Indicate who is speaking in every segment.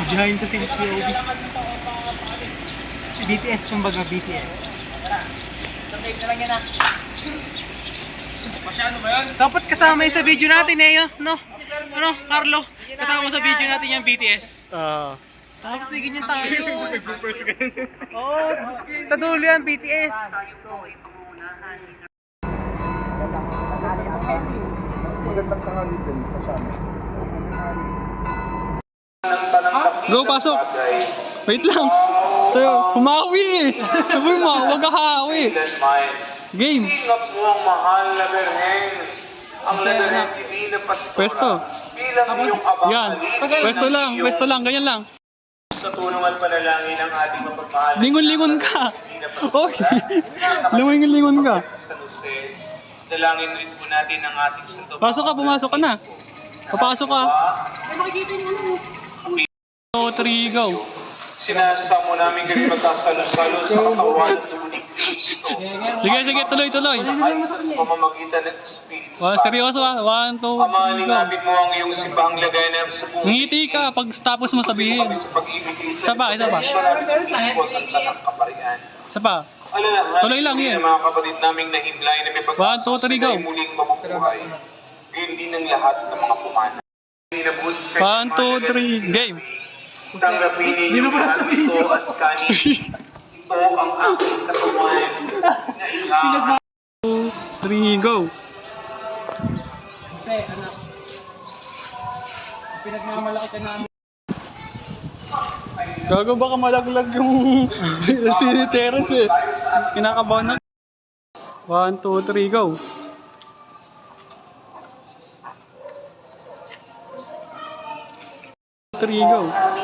Speaker 1: Behind the scenes POV. BTS kumbaga, BTS.
Speaker 2: Subscribe na lang yan, Masyado ba yan?
Speaker 1: Dapat kasama yun sa video natin eh, no? Ano, Carlo? Kasama sa video natin yung BTS. Dapat may ganyan tayo. Oo, sa dulo yan, BTS.
Speaker 2: Magandang tangali din, kasama.
Speaker 3: Go, pasok! Wait lang! Tayo, humawi eh! Sabi mo, huwag ka hawi! Game!
Speaker 4: Ingat mo ang mahal na berhen. Ang laberhen hindi na pastora.
Speaker 3: Pwesto!
Speaker 4: Bilang iyong abang
Speaker 3: Yan! Pwesto lang, ganyan lang!
Speaker 4: Sa tulungan panalangin ang ating mapagmahal.
Speaker 3: Lingon-lingon ka! Oy! Lingon-lingon ka!
Speaker 4: San Jose, dalangin rin po natin ang ating santo.
Speaker 3: Pasok ka, pumasok ka na! Papasok ka! 2, 3, go!
Speaker 4: Sinasamo namin kayo magkasalo-salo sa katawan ni Kristo.
Speaker 3: Sige, tuloy!
Speaker 4: Pamamagitan ng Espiritu.
Speaker 3: Seryoso ah! 1, 2, 3,
Speaker 4: Ama,
Speaker 3: go!
Speaker 4: ninapit mo ang iyong simbahang lagay na sa buong
Speaker 3: Ngiti ka pag tapos mo sabihin.
Speaker 4: sa pag-ibig
Speaker 3: Isa pa.
Speaker 4: At ang kaparian.
Speaker 3: Isa pa.
Speaker 4: Alalahanin
Speaker 3: Tuloy lang
Speaker 4: din
Speaker 3: yan.
Speaker 4: ang mga kapatid naming nahimlay na may
Speaker 3: 1, 2, 3, go.
Speaker 4: muling mabubuhay. Gayon din ang lahat ng mga pumana.
Speaker 3: 1, 2, 3, game!
Speaker 4: Tanggapin ninyo lahat ito at kanin. Ito ang aking katawan na iha.
Speaker 3: 2, 3, go!
Speaker 1: Kasi, anak, pinagmamalaki ka namin.
Speaker 3: Gago baka malaglag yung si Terence eh. Kinakabahan na. 1, 2, 3, go! 3, go!
Speaker 5: Lahat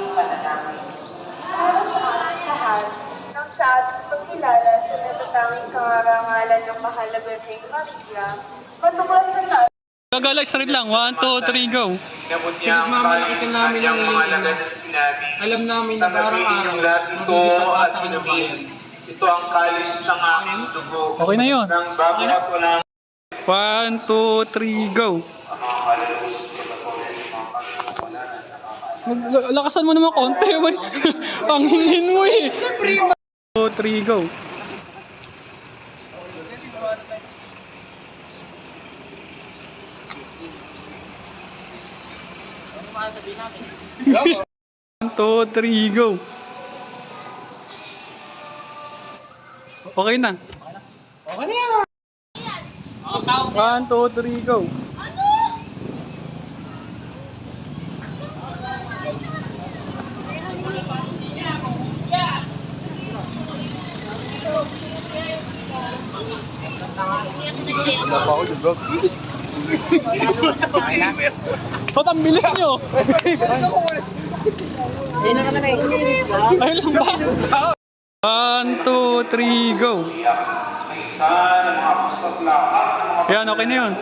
Speaker 5: ng sa ating pagkilala sa natatanging karangalan ng mahal na Birheng Maria, matuklas na lahat.
Speaker 3: Gagalay straight lang. 1, 2, 3, go!
Speaker 4: Inabot niya ang
Speaker 1: Pinagmamalaki ka namin
Speaker 4: kanyang
Speaker 1: ng
Speaker 4: mga
Speaker 1: iyong
Speaker 4: lagan na sinabi.
Speaker 1: Alam namin na
Speaker 4: Tanggapin
Speaker 1: araw-araw,
Speaker 4: ninyong lahat ito at inumin. Ito ang kalis ng aking dugo.
Speaker 3: Okay na yun.
Speaker 4: Ng bago at walang
Speaker 3: 1, 2, 3, go! Lakasan mo naman konti. Ang hingin mo eh. 2, 3, go! One, 2, 3, go! Okay na.
Speaker 1: Okay na yan.
Speaker 3: 1, 2, 3, go! Ba't ang bilis nyo?
Speaker 1: Ayun na ka na may umirit ka.
Speaker 3: Ayun lang ba? 1, 2, 3, go! Yan, okay na yun.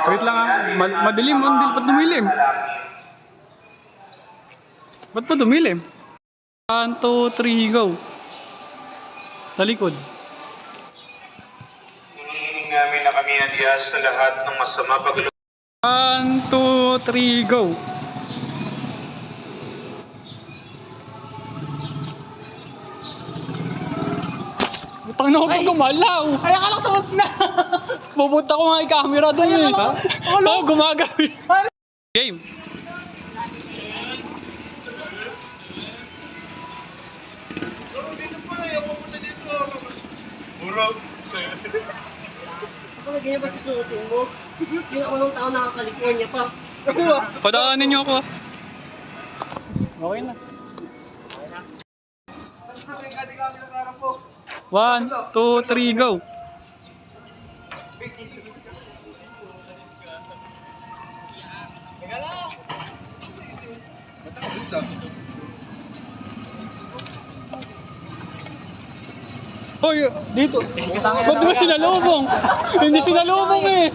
Speaker 3: Wait lang ah. Madilim, ba't dumilim? Ba't pa dumilim? 1, 2, 3, go! Sa likod.
Speaker 4: hinihiling namin na kami nadiyas sa lahat ng masama pagluto.
Speaker 3: 1, 2, 3, go! Utang na ako pag gumalaw!
Speaker 1: Ay, akala ko tapos na.
Speaker 3: Pupunta ko nga yung camera doon eh. Oo, gumagawin. Game.
Speaker 2: Kapag ganyan ba susuotin mo? Sino ako nung tao nakakalikon niya pa?
Speaker 3: Padaanin niyo ako. Okay na. 1, 2, 3, go! Hoy, dito. Ba't mo sinalubong? Hindi sinalubong eh.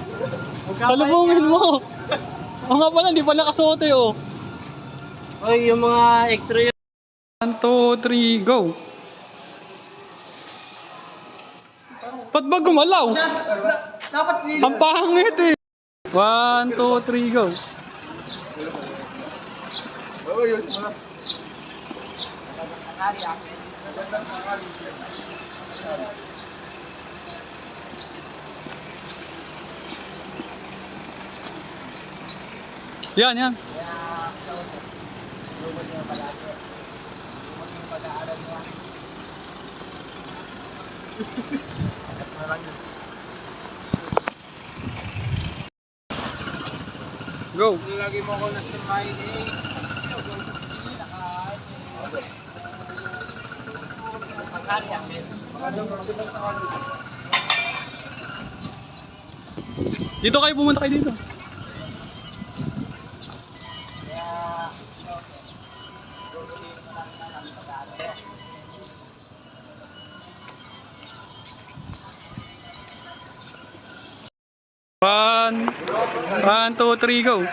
Speaker 3: Salubungin mo. O nga pala, hindi pa nakasuot eh oh.
Speaker 2: Oy, yung mga extra yun.
Speaker 3: 1, 2, 3, go! Ba't ba gumalaw?
Speaker 1: Dapat
Speaker 3: Ang pangit eh. 1, 2, 3, go. Yan, yan. Go.
Speaker 1: Lagi mo ako nasa mind eh.
Speaker 3: Dito kayo, pumunta kayo dito. One, two, three, go.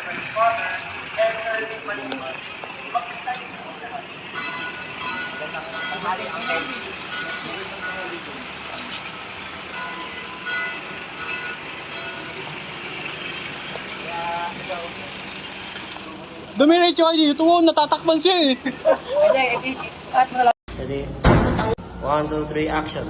Speaker 3: Dumiretso kayo dito, natatakpan siya eh.
Speaker 2: Ready? 1, 2, 3, action.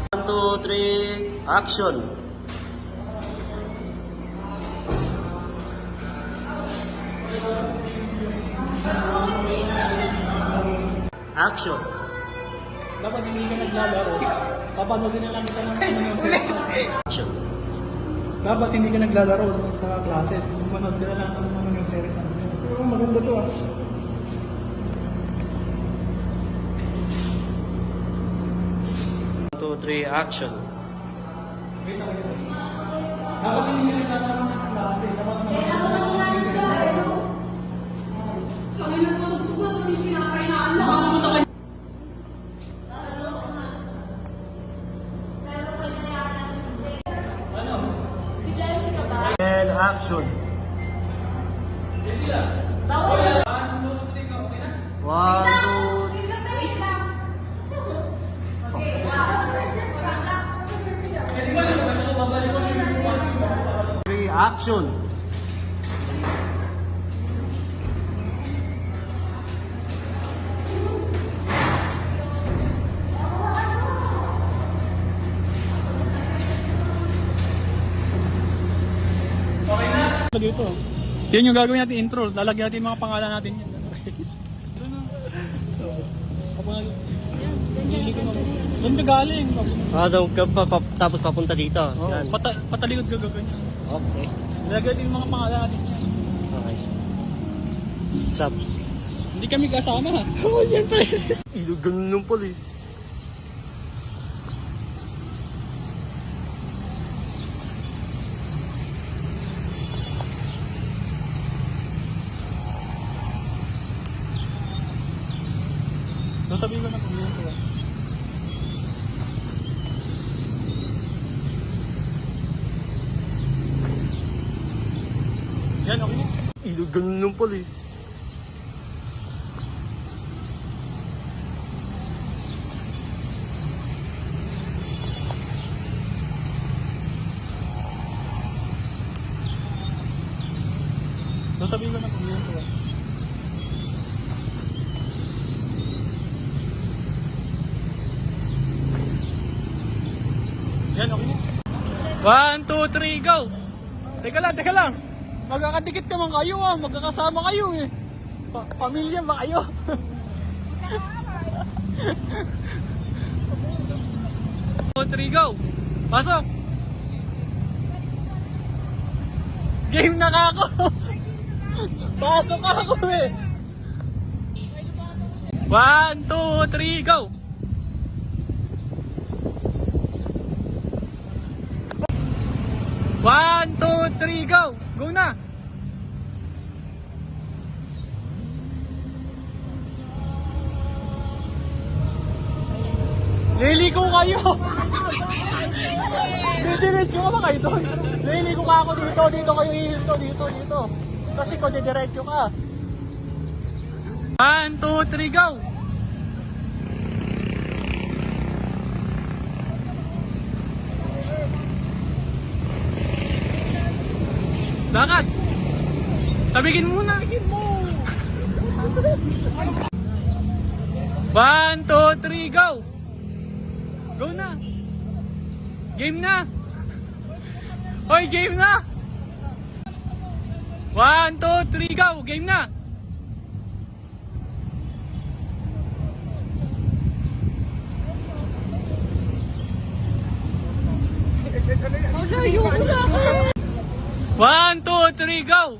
Speaker 2: One, two, three, action. Action.
Speaker 3: Dapat hindi ka naglalaro. Papanoodin na lang kita ng yung series.
Speaker 2: Action.
Speaker 3: Dapat hindi ka naglalaro sa klase. Manood ka na lang ng yung series. Maganda to ah.
Speaker 2: 1, 2, 3, action.
Speaker 3: Dapat hindi ka naglalaro sa klase. Dapat manood ka na lang ng yung series.
Speaker 2: And action. One, two, three, action.
Speaker 3: Dito. Yan yung gagawin natin intro. Lalagyan natin yung mga pangalan natin. Doon ka galing.
Speaker 2: Doon ka tapos papunta dito.
Speaker 3: Oh,
Speaker 2: Yan.
Speaker 3: patalikod ka gagawin.
Speaker 2: Okay.
Speaker 3: Lalagyan natin yung mga pangalan natin.
Speaker 2: Okay. Sup?
Speaker 3: Hindi kami kasama ha.
Speaker 2: Oo, yan pa. Ganun lang pala eh.
Speaker 3: Sasabihin ko na kung yun ko. Yan, okay na.
Speaker 2: Ganun lang pala eh.
Speaker 3: Sasabihin ko na kung yun ko. Yan, okay na. 1, 2, 3, go! Teka lang. Magkakadikit naman kayo ah. Magkakasama kayo eh. Pamilya ba kayo? One, 2, 3, go! Pasok! Game na ka ako! Pasok ako eh! 1, 2, 3, go! One, two, three, go! Go na! Liliko kayo! Didiretso ka ba kayo doon? Liliko ka ako dito, dito kayo ihinto, dito. Kasi kung didiretso ka. 1, 2, 3, go! Lakad! Tabigin muna! 1, 2, 3, go! Go na! Game na! Hoy, game na! 1, 2, 3, go! Game na!
Speaker 2: Malayo ko sa akin!
Speaker 3: 1, 2, 3, go!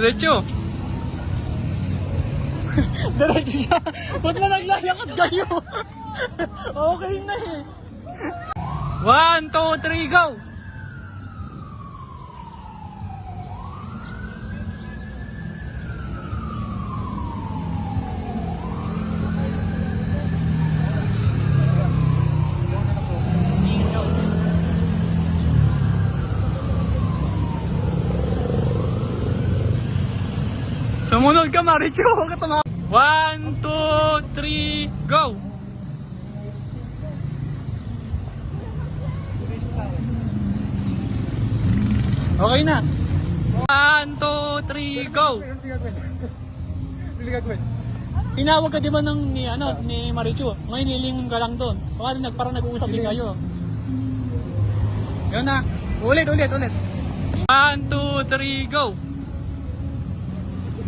Speaker 3: Diretso! Diretso siya! Ba't na naglalakad kayo? Okay na eh! 1, 2, 3, go! Sumunod ka, Marichu! 1, 2, 3, go! Okay na! 1, 2, 3, go! Tinawag ka di ba ni Marichu? Ngayon nilingon ka lang doon. Parang nag-uusap din kayo. Yun na! Ulit! 1, 2, 3, go!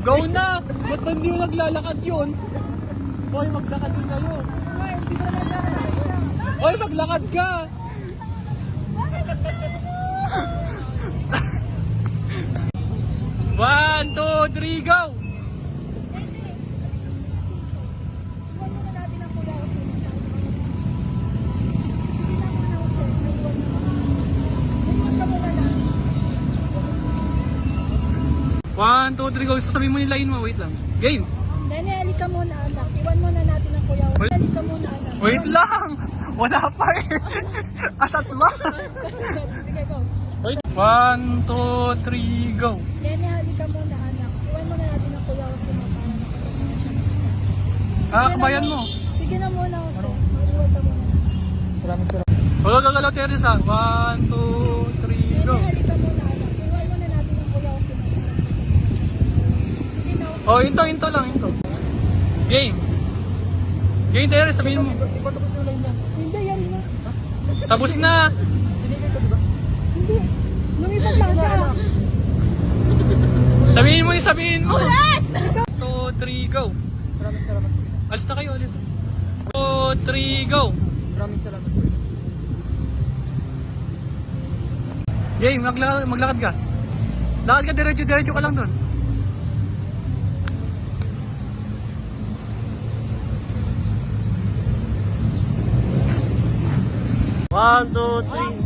Speaker 3: Go na! Ba't hindi mo naglalakad yun? Hoy, maglakad din kayo. Hoy, maglakad ka! One, two, three, go! One, two, three, go. Sasabihin mo nila yun mo. Wait lang. Game.
Speaker 6: Nene, halika muna anak. Iwan muna natin ang kuya. Halika muna anak.
Speaker 3: Wait lang. Wala pa eh. Atat ba?
Speaker 6: Sige, go.
Speaker 3: Wait. 1, 2, 3, go.
Speaker 6: Nene, halika muna anak. Iwan muna natin ang kuya kasi para nakapagod siya.
Speaker 3: Kakakabayan mo.
Speaker 6: Sige na muna kasi. Mag-iwan ka muna.
Speaker 3: Wala gagalaw, Teresa. 1, 2, 3, go.
Speaker 6: Nene, halika muna anak. Iwan muna natin ang kuya kasi sige na
Speaker 3: Oh, into lang, into. Game. Game, Teresa, sabihin mo.
Speaker 6: Hindi, yan na.
Speaker 3: Tapos na.
Speaker 6: Hindi. Lumipat lang siya.
Speaker 3: Sabihin mo.
Speaker 6: Ulit!
Speaker 3: 2, 3, go. Maraming salamat. Alis na kayo, alis. 2, 3, go. Maraming salamat. Game, maglakad ka. Lakad ka, diretso ka lang doon. One, two, three.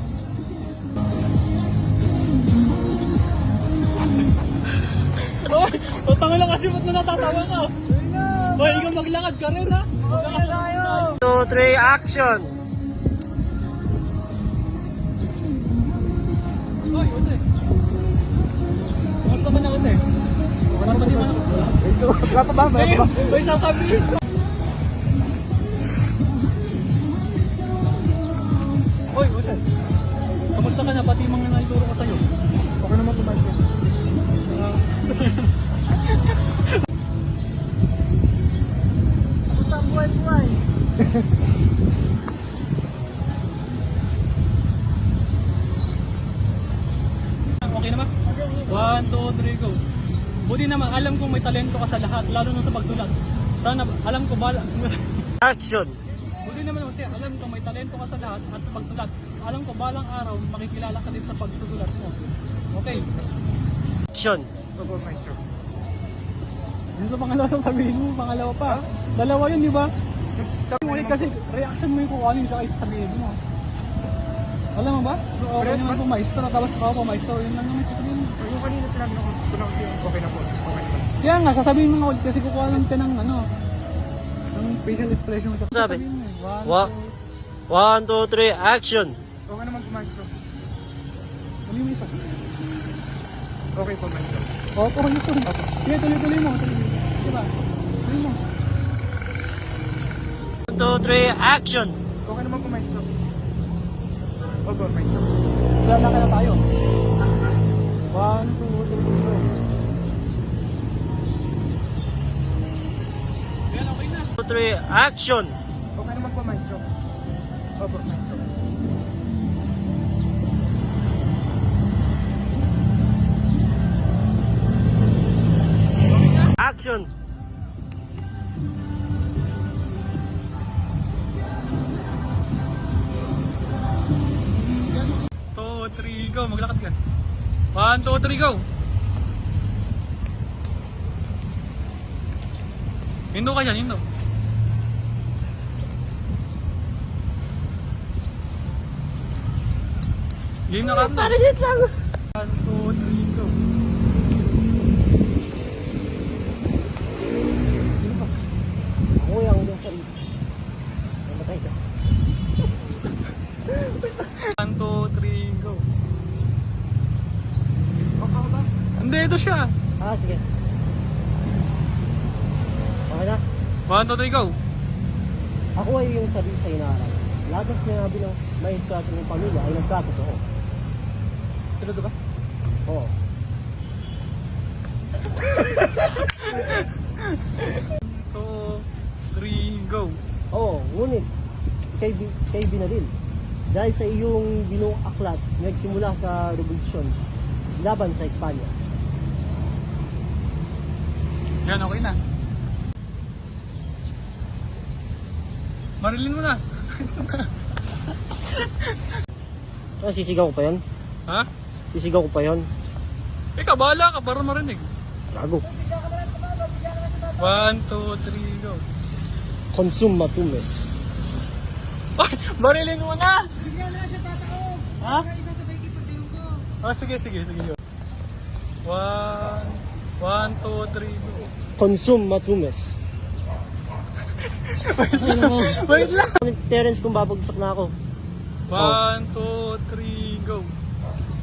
Speaker 3: Hoy, utang lang kasi ba't na natatawa ka? Hoy, ikaw maglakad ka rin ha? Maglakas tayo! 2, 3, action! Hoy, Jose. Kamusta ka na, Jose? Wala pa di ba? Wala pa ba? Hoy, sasabihin ko. Hoy, Jose. Kamusta ka na? Pati mga naituro ko sa'yo. Okay naman kumain ko. Kamusta ang buhay-buhay? Okay naman? 1, 2, 3, go. Buti naman, alam kong may talento ka sa lahat, lalo na sa pagsulat. Sana, alam ko ba... Action! Buti naman kasi, alam ko may talento ka sa lahat at sa pagsulat. Alam ko balang araw, makikilala ka din sa pagsusulat mo. Okay. Action! Yun sa pangalawa sabihin mo, pangalawa pa. Dalawa yun, di ba? Sabi mo kasi reaction mo yung kung ano yung kahit sabihin mo. Alam mo ba? Okay naman po maestro, tapos ako po maestro, yun lang naman sasabihin mo.
Speaker 7: Yung kanina sinabi ko na kasi okay na po. Okay na po.
Speaker 3: Kaya nga, sasabihin mo nga ulit kasi kukuha lang ka ng ano, ng facial expression mo.
Speaker 2: Sabi?
Speaker 3: Sasabihin mo eh,
Speaker 2: Wa- 1, 2, 3, action!
Speaker 7: Okay naman po, maestro.
Speaker 3: Mali mo isa.
Speaker 7: Okay po, maestro.
Speaker 3: Opo, ito. Sige, tuloy-tuloy mo. Diba? Tuloy mo.
Speaker 2: 1, 2, 3, action!
Speaker 7: Okay naman po, maestro. Opo, maestro.
Speaker 3: Wala na kaya tayo. 1, 2, 3, go. Yan, okay na.
Speaker 2: 1, 2, 3, action!
Speaker 7: Okay naman po, maestro. Opo, maestro.
Speaker 2: Action!
Speaker 3: Two, three, go. Maglakad ka. 1, 2, 3, go. Hindo ka dyan, hindo. Game na ka na. Parang yun lang. 1, 2, 3, go.
Speaker 2: Ako yung yung sarili. Namatay ka.
Speaker 3: 1, 2, 3, go.
Speaker 7: Okay ba?
Speaker 3: Hindi, ito siya.
Speaker 2: Ah, sige. Okay na?
Speaker 3: 1, 2, 3, go.
Speaker 2: Ako ay yung sarili sa inaarap. Lahat ng sinabi ng maestro at ng pamilya ay nagkatotoo.
Speaker 7: Talaga ba?
Speaker 2: Oo.
Speaker 3: Two, three, go.
Speaker 2: Oo, ngunit kay Binaril. Dahil sa iyong binuong aklat, nagsimula sa revolusyon laban sa Espanya.
Speaker 3: Yan, okay na. Marilin mo na.
Speaker 2: Ah, sisigaw ko pa yun?
Speaker 3: Ha?
Speaker 2: Sisigaw ko pa yun?
Speaker 3: Ikaw, bahala ka para marinig.
Speaker 2: Gago.
Speaker 3: 1, 2, 3, go.
Speaker 2: Consume matumes.
Speaker 3: Ay, marilin mo na! Ha? Ah, sige. 1, 2, 3, go.
Speaker 2: Consume matumes.
Speaker 3: Wait lang!
Speaker 2: Terence kung babagsak na ako.
Speaker 3: 1, 2, 3, go.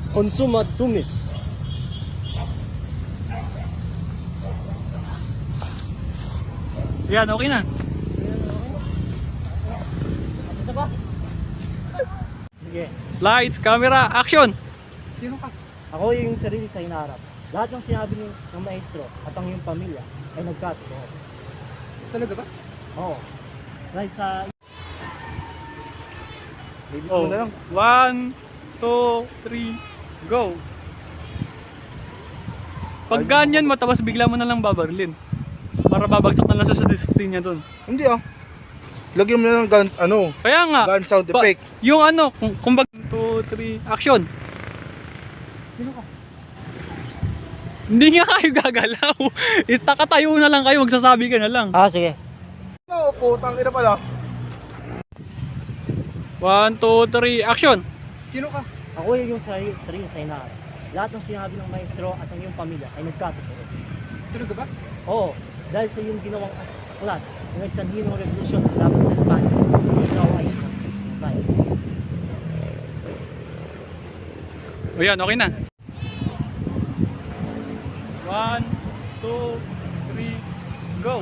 Speaker 2: Consume matumes.
Speaker 3: Yan, okay na.
Speaker 2: Isa ba? Sige.
Speaker 3: Lights, camera, action!
Speaker 7: Sino ka?
Speaker 2: Ako yung sarili sa inaarap. Lahat ng sinabi ng maestro at ang iyong pamilya ay nagkatotoo.
Speaker 7: Talaga ba?
Speaker 2: Oo. Dahil sa...
Speaker 3: Oh. 1, 2, 3, go! Pag ganyan mo, tapos bigla mo na lang babarilin. Para babagsak na lang siya sa destiny niya dun.
Speaker 7: Hindi ah. Lagyan mo na ng gun,
Speaker 3: Kaya nga,
Speaker 7: gun sound effect.
Speaker 3: yung ano, kung 2, 3, action!
Speaker 7: Sino ka?
Speaker 3: Hindi nga kayo gagalaw. Itakatayo na lang kayo, magsasabi ka na lang.
Speaker 2: Ah, sige.
Speaker 7: Oo, putang ina pala.
Speaker 3: 1, 2, 3, action!
Speaker 7: Sino ka?
Speaker 2: Ako yung sarili sa inaarap. Lahat ng sinabi ng maestro at ang iyong pamilya ay nagkatotoo.
Speaker 7: Talaga ba?
Speaker 2: Oo. Dahil sa iyong ginawang aklat na nagsanhi ng revolusyon laban sa Espanya, ikaw ay namatay.
Speaker 3: O yan, okay na. 1, 2, 3, go!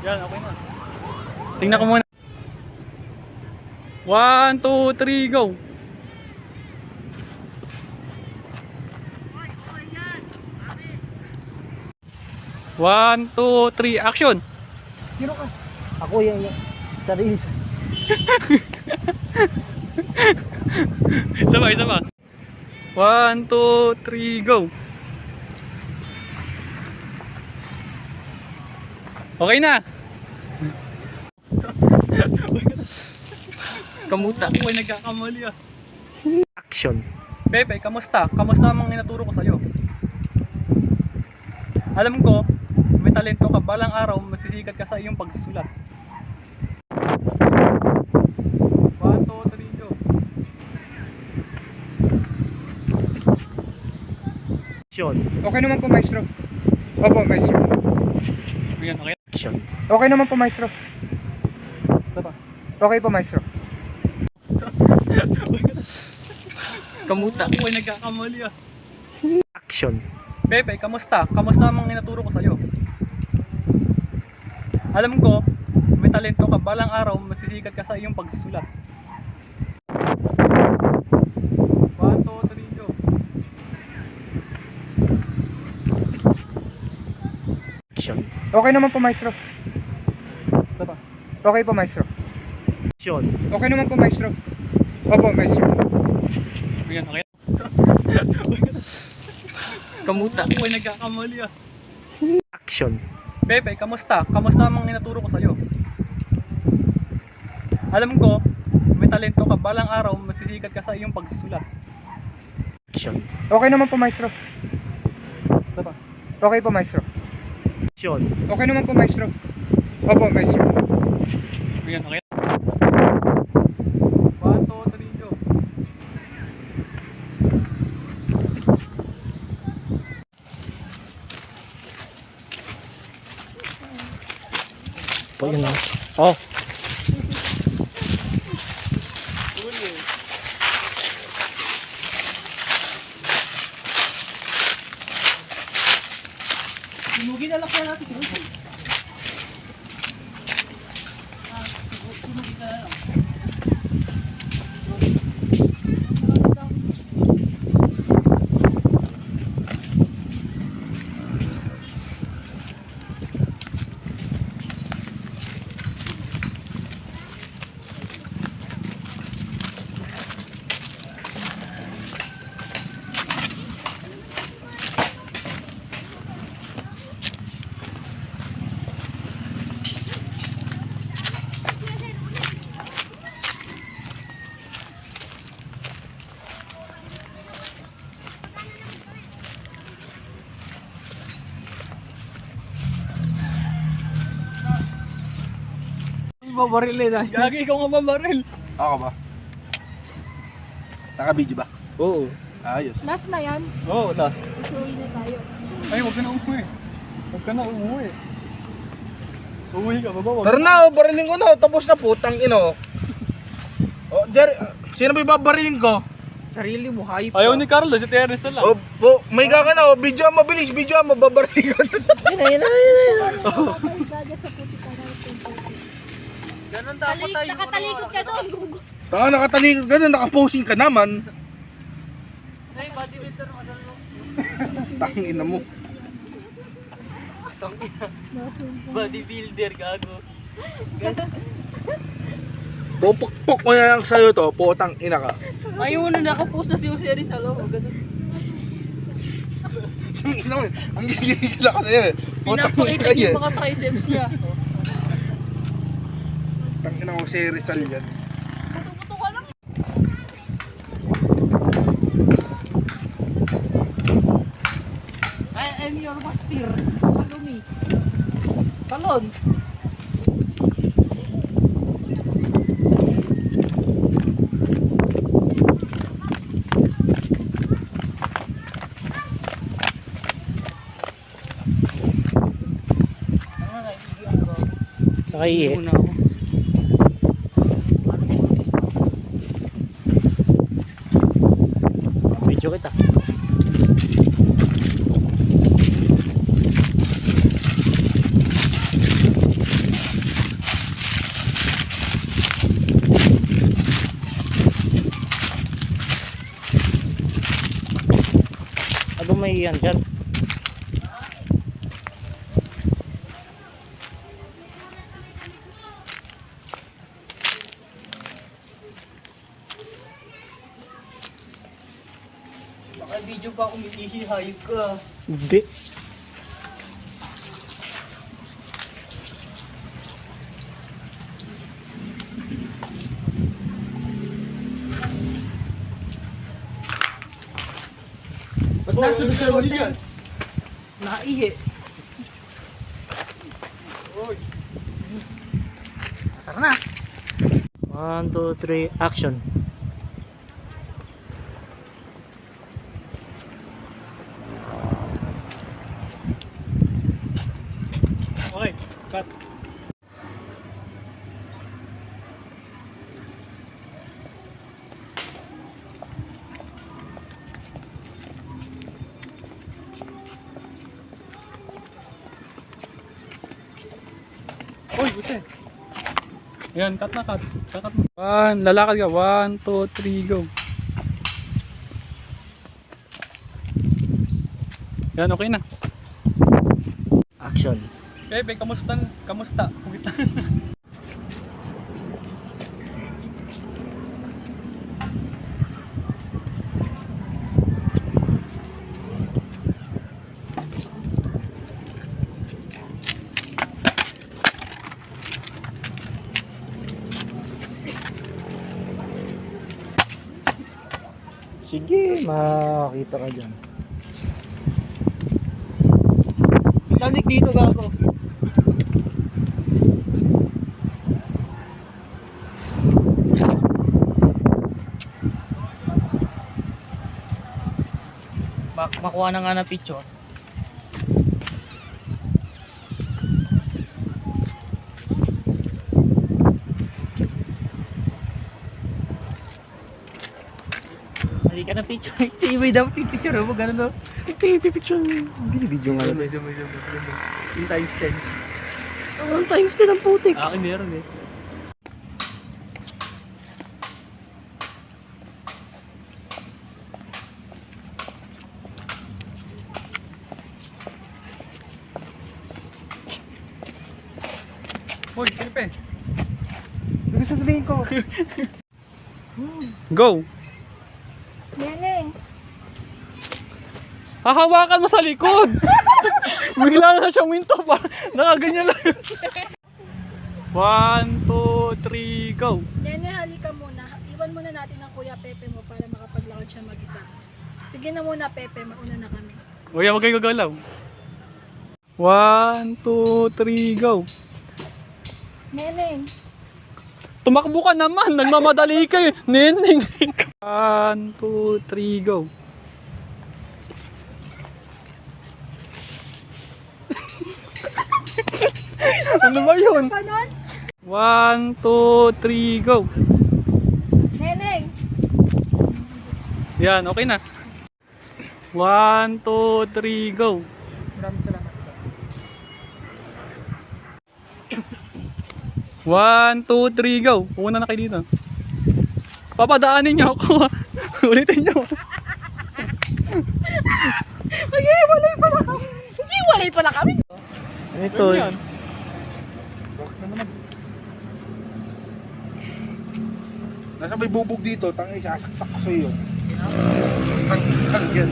Speaker 3: Yan, okay na. Tingnan ko muna. 1, 2, 3, go! One, two, three, action!
Speaker 7: Sino ka?
Speaker 2: Ako yung sarili sa...
Speaker 3: Isa pa. 1, 2, 3, go! Okay na! Kamusta? Ako ay nagkakamali ah.
Speaker 2: Action.
Speaker 3: Pepe, kamusta? Kamusta ang mga inaturo ko sa'yo? Alam ko, may may talento ka, balang araw masisikat ka sa iyong pagsusulat. 1, 2, 3, go.
Speaker 2: Action.
Speaker 7: Okay naman po, maestro. Opo, maestro.
Speaker 3: Ayan, okay.
Speaker 2: Action.
Speaker 7: Okay naman po, maestro.
Speaker 3: Ito pa.
Speaker 7: Okay po, maestro.
Speaker 3: Kamuta. Ako ay nagkakamali ah.
Speaker 2: Action.
Speaker 3: Pepe, kamusta? Kamusta ang mga inaturo ko sa'yo? Alam ko, may talento ka, balang araw masisikat ka sa iyong pagsusulat. 1, 2, 3, go.
Speaker 2: Action.
Speaker 7: Okay naman po, maestro.
Speaker 3: Ito pa.
Speaker 7: Okay po, maestro.
Speaker 2: Action.
Speaker 7: Okay naman po, maestro. Opo, maestro.
Speaker 3: Ayan, okay. Kamuta. Ako ay nagkakamali ah.
Speaker 2: Action.
Speaker 3: Pepe, kamusta? Kamusta ang mga inaturo ko sa'yo? Alam ko, may talento ka, balang araw masisikat ka sa iyong pagsusulat.
Speaker 2: Action.
Speaker 7: Okay naman po, maestro.
Speaker 3: Ito pa.
Speaker 7: Okay po, maestro.
Speaker 2: Action.
Speaker 7: Okay naman po, maestro. Opo, maestro.
Speaker 3: Ayan, okay. 1, 2, 3, go.
Speaker 2: Po yun lang. Oh.
Speaker 1: Sinugin na lang kaya natin. Sinugin. Babarilin na.
Speaker 3: Gagi, ikaw nga babaril.
Speaker 8: Ako ba? Naka-video ba?
Speaker 3: Oo.
Speaker 8: Ayos.
Speaker 6: Last na yan.
Speaker 3: Oo, last.
Speaker 6: Isuwi na tayo.
Speaker 3: Ay, huwag ka na umuwi. Huwag ka na umuwi. Umuwi ka, baba.
Speaker 8: Tara na, barilin ko na. Tapos na putang ino. Oh, Jerry, sino ba babarilin ko?
Speaker 1: Sarili mo, hype.
Speaker 3: Ayaw ni Carlos, si Terence lang.
Speaker 8: Oh, may ka na. Video mo, mabilis. Video mo, babarilin ko.
Speaker 6: Gaga sa puti ka na.
Speaker 1: Ganun dapat tayo.
Speaker 6: Nakatalikod ka doon.
Speaker 8: Taka nakatalikod ka na, nakaposing ka naman.
Speaker 1: Ay, bodybuilder mo.
Speaker 8: Tangina mo.
Speaker 1: Bodybuilder, gago.
Speaker 8: Pupukpok mo na lang sa'yo to, putang ina ka.
Speaker 1: Ayaw na nakapost na si Jose Rizal. Ganun.
Speaker 8: Ang ina mo, ang gigigil ako sa'yo eh. Putang ina
Speaker 1: Pinapakita
Speaker 8: ka
Speaker 1: niya
Speaker 8: eh.
Speaker 1: yung mga triceps niya.
Speaker 8: Tangina ko si Rizal yan.
Speaker 6: Puto-puto ka lang.
Speaker 1: I'm your master. Follow me. Talon.
Speaker 2: Sakay
Speaker 1: Muna ako.
Speaker 2: Video kita. Ano may yan dyan?
Speaker 1: Baka video pa umiihi, hayop ka.
Speaker 2: Hindi.
Speaker 1: Ba't nasa dito mo yan? Naihi. Tara na.
Speaker 2: 1, 2, 3, action.
Speaker 3: Okay, cut. Uy, buse. Ayan, cut na, cut. Cut na. Lalakad ka. 1, 2, 3, go. Yan, okay na.
Speaker 2: Action.
Speaker 3: Bebe, kamusta? Kamusta? Wait lang.
Speaker 2: Sige, makakita ka dyan.
Speaker 1: Lamig dito gago. Makuha na nga na picture. Hindi ka na picture. TV dapat yung picture mo. Ganun no?
Speaker 2: TV picture. Video nga.
Speaker 1: Medyo. Yung times 10.
Speaker 2: Ang times 10 ang putik.
Speaker 1: Akin meron eh.
Speaker 3: Uy, Felipe.
Speaker 2: Ano sasabihin ko?
Speaker 3: Go.
Speaker 6: Neneng,
Speaker 3: Hahawakan mo sa likod. Bigla na siyang minto pa. Nakaganyan lang. 1, 2, 3, go.
Speaker 6: Nene, halika muna. Iwan muna natin ang Kuya Pepe mo para makapaglakad siya mag-isa. Sige na muna, Pepe. Mauna na kami.
Speaker 3: Uy, huwag kayo gagalaw. 1, 2, 3, go.
Speaker 6: Neneng,
Speaker 3: Tumakbo ka naman. Nagmamadali ka eh. Neneng. 1, 2, 3, go. Ano ba yun?
Speaker 6: panon?
Speaker 3: 1, 2, 3, go.
Speaker 6: Neneng,
Speaker 3: Yan, okay na. 1, 2, 3, go.
Speaker 1: Maraming salamat.
Speaker 3: 1, 2, 3, go. Una na kayo dito. Papadaanin niyo ako. Ulitin niyo.
Speaker 6: mag-iwalay pala kami. Mag-iwalay pala kami.
Speaker 2: Ito.
Speaker 3: Ano yan?
Speaker 8: Nasa may bubog dito, tangin sasaksak ko sa iyo. Tang yan.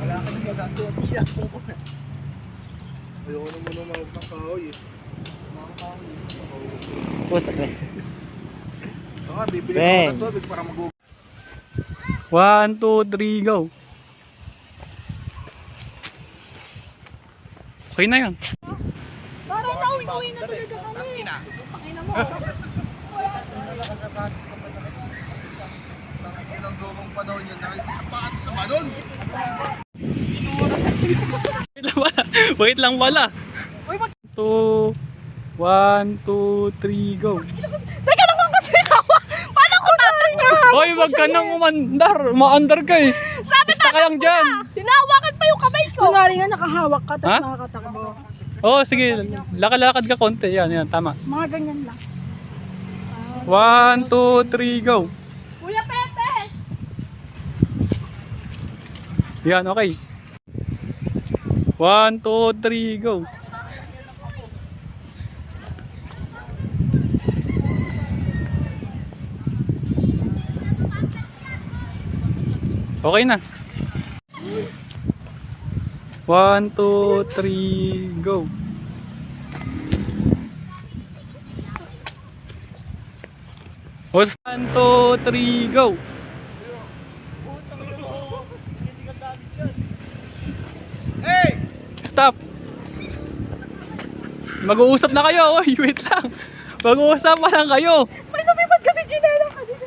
Speaker 1: Wala ka nang magagawa siya.
Speaker 8: Ayoko naman umawag ng kahoy eh.
Speaker 2: Putak na.
Speaker 8: Oo nga, bibili
Speaker 2: Bang.
Speaker 8: ko ng tubig para mag
Speaker 3: 1, 2, 3, go. Okay na yan.
Speaker 6: Para nauwi na talaga kami. Pakina mo.
Speaker 8: Ilang lumang panahon yan, nakikita sa balon.
Speaker 3: Wait lang pala. 2, 1, 2, 3, go.
Speaker 6: Teka naman kasi hawa. Paano ko tatanggap?
Speaker 3: Hoy, wag ka nang umandar. Umaandar ka eh.
Speaker 6: Sabi
Speaker 3: Basta ka lang dyan.
Speaker 6: Tinawakan pa yung kamay ko. Kunwari nga nakahawak ka tapos
Speaker 3: Ha?
Speaker 6: nakakatakbo.
Speaker 3: Oh, sige. Lakad-lakad ka konti. Yan, yan. Tama.
Speaker 6: Mga ganyan lang.
Speaker 3: 1, 2, 3, go.
Speaker 6: Kuya Pepe!
Speaker 3: Yan, okay. 1, 2, 3, go. Okay na. 1, 2, 3, go. One, 2, 3, go.
Speaker 8: Hey!
Speaker 3: Stop. Mag-uusap na kayo. Oy, wait lang. Mag-uusap pa lang kayo.
Speaker 6: May lumipad ka ni Ginela kanina.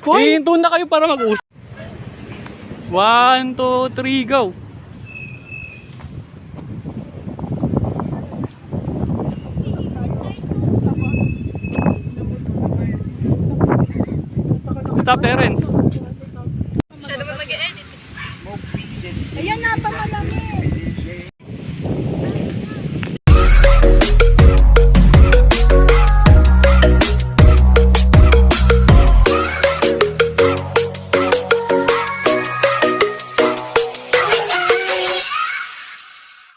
Speaker 3: Hihinto na kayo para mag-usap. 1, 2, 3, go. Stop, Terence.